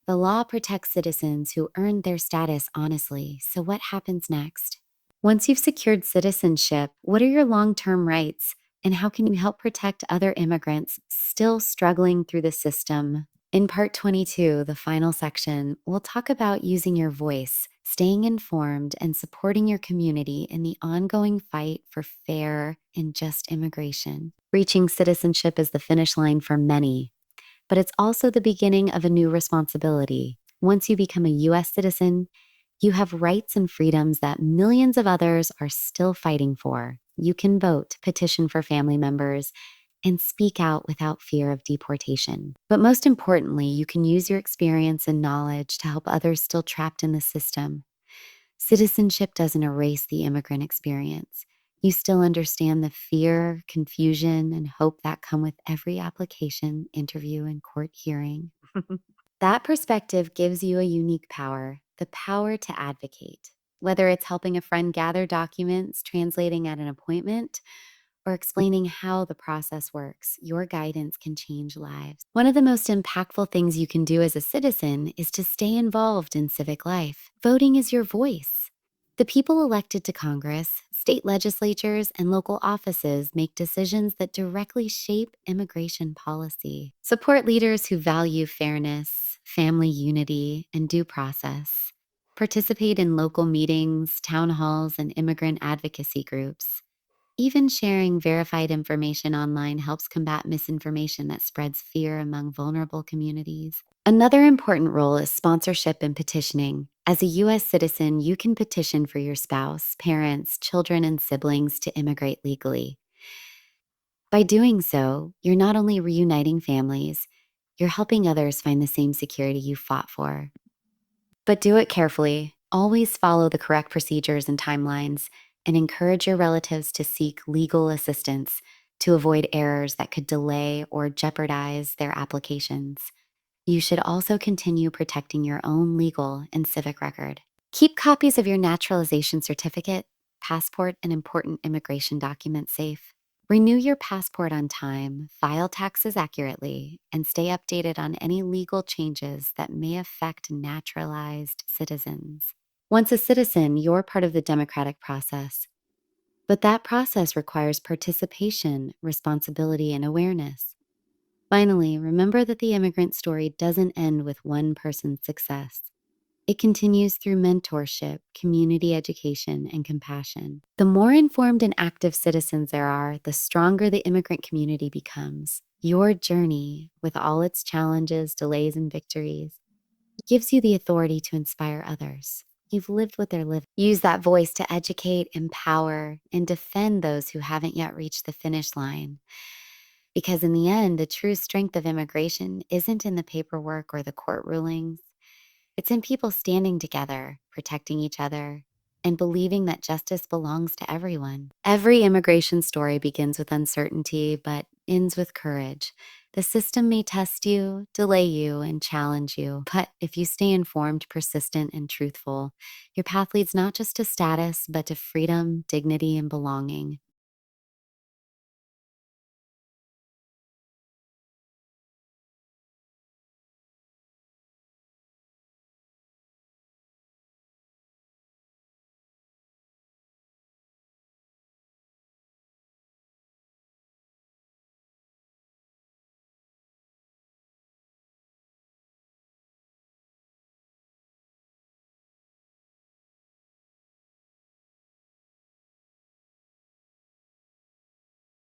The law protects citizens who earned their status honestly, so what happens next? Once you've secured citizenship, what are your long-term rights, and how can you help protect other immigrants still struggling through the system? In Part 22, the final section, we'll talk about using your voice, staying informed, and supporting your community in the ongoing fight for fair and just immigration. Reaching citizenship is the finish line for many, but it's also the beginning of a new responsibility. Once you become a U.S. citizen, you have rights and freedoms that millions of others are still fighting for. You can vote, petition for family members, and speak out without fear of deportation. But most importantly, you can use your experience and knowledge to help others still trapped in the system. Citizenship doesn't erase the immigrant experience. You still understand the fear, confusion, and hope that come with every application, interview, and court hearing. That perspective gives you a unique power, the power to advocate. Whether it's helping a friend gather documents, translating at an appointment, or explaining how the process works, your guidance can change lives. One of the most impactful things you can do as a citizen is to stay involved in civic life. Voting is your voice. The people elected to Congress, state legislatures, and local offices make decisions that directly shape immigration policy. Support leaders who value fairness, family unity, and due process. Participate in local meetings, town halls, and immigrant advocacy groups. Even sharing verified information online helps combat misinformation that spreads fear among vulnerable communities. Another important role is sponsorship and petitioning. As a U.S. citizen, you can petition for your spouse, parents, children, and siblings to immigrate legally. By doing so, you're not only reuniting families, you're helping others find the same security you fought for. But do it carefully. Always follow the correct procedures and timelines, and encourage your relatives to seek legal assistance to avoid errors that could delay or jeopardize their applications. You should also continue protecting your own legal and civic record. Keep copies of your naturalization certificate, passport, and important immigration documents safe. Renew your passport on time, file taxes accurately, and stay updated on any legal changes that may affect naturalized citizens. Once a citizen, you're part of the democratic process. But that process requires participation, responsibility, and awareness. Finally, remember that the immigrant story doesn't end with one person's success. It continues through mentorship, community education, and compassion. The more informed and active citizens there are, the stronger the immigrant community becomes. Your journey, with all its challenges, delays, and victories, gives you the authority to inspire others. You've lived what they're living. Use that voice to educate, empower, and defend those who haven't yet reached the finish line. Because in the end, the true strength of immigration isn't in the paperwork or the court rulings. It's in people standing together, protecting each other, and believing that justice belongs to everyone. Every immigration story begins with uncertainty, but ends with courage. The system may test you, delay you, and challenge you, but if you stay informed, persistent, and truthful, your path leads not just to status, but to freedom, dignity, and belonging.